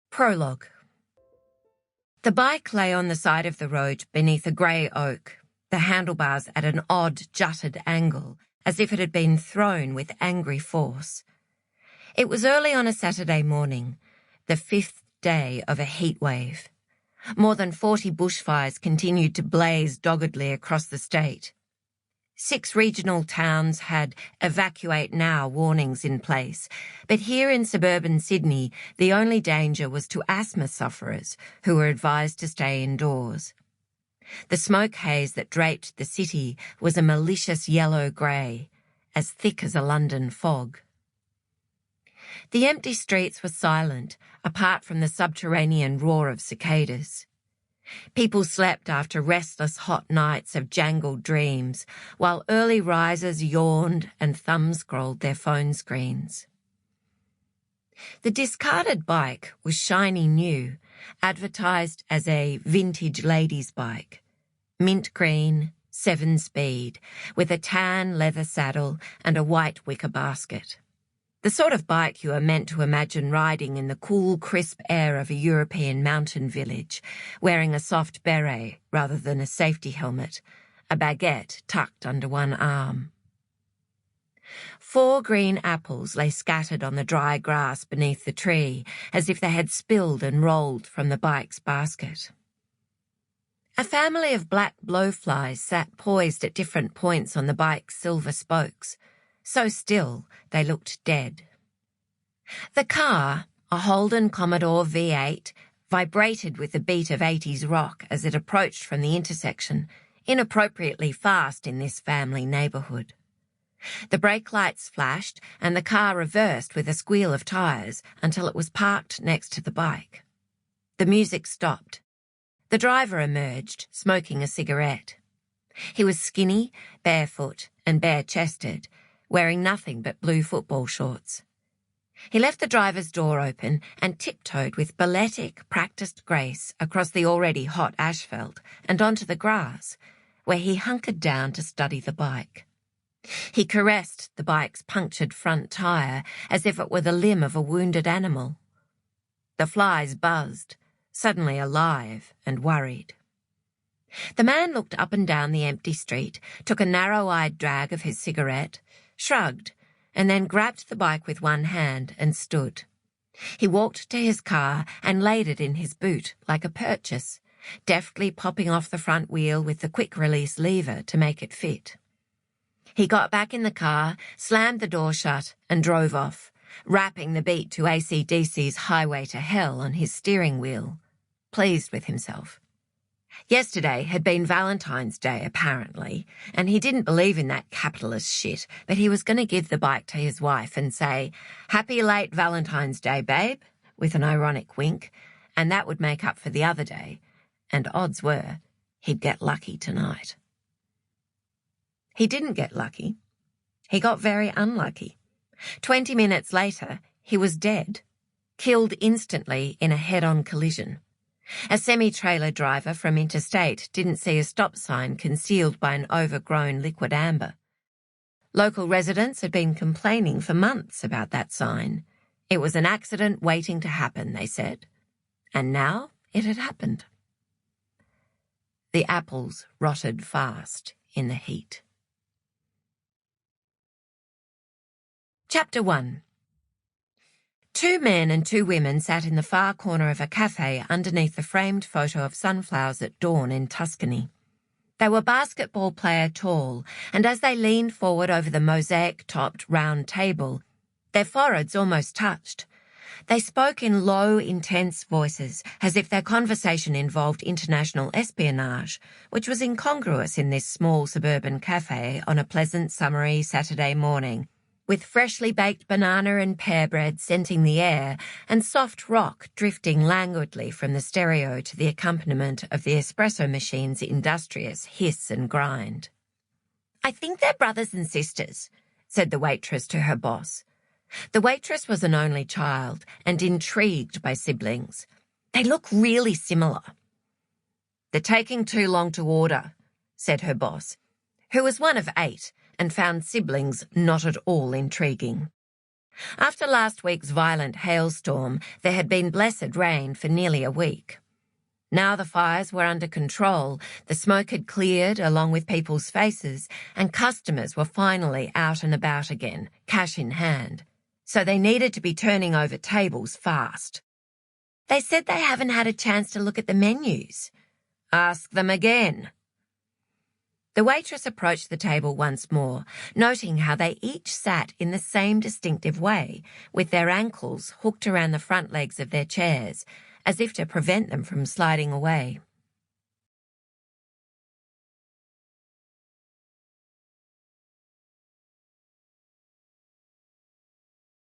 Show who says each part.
Speaker 1: Prologue. The bike lay on the side of the road beneath a grey oak, the handlebars at an odd, jutted angle, as if it had been thrown with angry force. It was early on a Saturday morning, the 5th day of a heat wave. More than 40 bushfires continued to blaze doggedly across the state. 6 regional towns had evacuate now warnings in place, but here in suburban Sydney, the only danger was to asthma sufferers who were advised to stay indoors. The smoke haze that draped the city was a malicious yellow-grey, as thick as a London fog. The empty streets were silent, apart from the subterranean roar of cicadas. People slept after restless hot nights of jangled dreams, while early risers yawned and thumb-scrolled their phone screens. The discarded bike was shiny new, advertised as a vintage ladies' bike. Mint green, 7-speed, with a tan leather saddle and a white wicker basket. The sort of bike you are meant to imagine riding in the cool, crisp air of a European mountain village, wearing a soft beret rather than a safety helmet, a baguette tucked under one arm. 4 green apples lay scattered on the dry grass beneath the tree, as if they had spilled and rolled from the bike's basket. A family of black blowflies sat poised at different points on the bike's silver spokes, so still they looked dead. The car, a Holden Commodore V8, vibrated with the beat of 80s rock as it approached from the intersection, inappropriately fast in this family neighbourhood. The brake lights flashed and the car reversed with a squeal of tyres until it was parked next to the bike. The music stopped. The driver emerged, smoking a cigarette. He was skinny, barefoot and bare-chested, wearing nothing but blue football shorts. He left the driver's door open and tiptoed with balletic, practised grace across the already hot asphalt and onto the grass, where he hunkered down to study the bike. He caressed the bike's punctured front tyre as if it were the limb of a wounded animal. The flies buzzed, suddenly alive and worried. The man looked up and down the empty street, took a narrow-eyed drag of his cigarette, shrugged, and then grabbed the bike with one hand and stood. He walked to his car and laid it in his boot like a purchase, deftly popping off the front wheel with the quick-release lever to make it fit. He got back in the car, slammed the door shut, and drove off, rapping the beat to AC/DC's Highway to Hell on his steering wheel, pleased with himself. Yesterday had been Valentine's Day, apparently, and he didn't believe in that capitalist shit, but he was going to give the bike to his wife and say, "Happy late Valentine's Day, babe," with an ironic wink, and that would make up for the other day, and odds were he'd get lucky tonight. He didn't get lucky. He got very unlucky. 20 minutes later, he was dead, killed instantly in a head-on collision. A semi-trailer driver from interstate didn't see a stop sign concealed by an overgrown liquid amber. Local residents had been complaining for months about that sign. It was an accident waiting to happen, they said. And now it had happened. The apples rotted fast in the heat. Chapter 1. 2 men and 2 women sat in the far corner of a cafe underneath the framed photo of sunflowers at dawn in Tuscany. They were basketball player tall, and as they leaned forward over the mosaic-topped round table, their foreheads almost touched. They spoke in low, intense voices, as if their conversation involved international espionage, which was incongruous in this small suburban cafe on a pleasant, summery Saturday morning, with freshly baked banana and pear bread scenting the air and soft rock drifting languidly from the stereo to the accompaniment of the espresso machine's industrious hiss and grind. "I think they're brothers and sisters," said the waitress to her boss. The waitress was an only child and intrigued by siblings. "They look really similar." "They're taking too long to order," said her boss, who was one of 8 and found siblings not at all intriguing. After last week's violent hailstorm, there had been blessed rain for nearly a week. Now the fires were under control, the smoke had cleared along with people's faces, and customers were finally out and about again, cash in hand. So they needed to be turning over tables fast. They said they haven't had a chance to look at the menus. Ask them again. The waitress approached the table once more, noting how they each sat in the same distinctive way, with their ankles hooked around the front legs of their chairs, as if to prevent them from sliding away.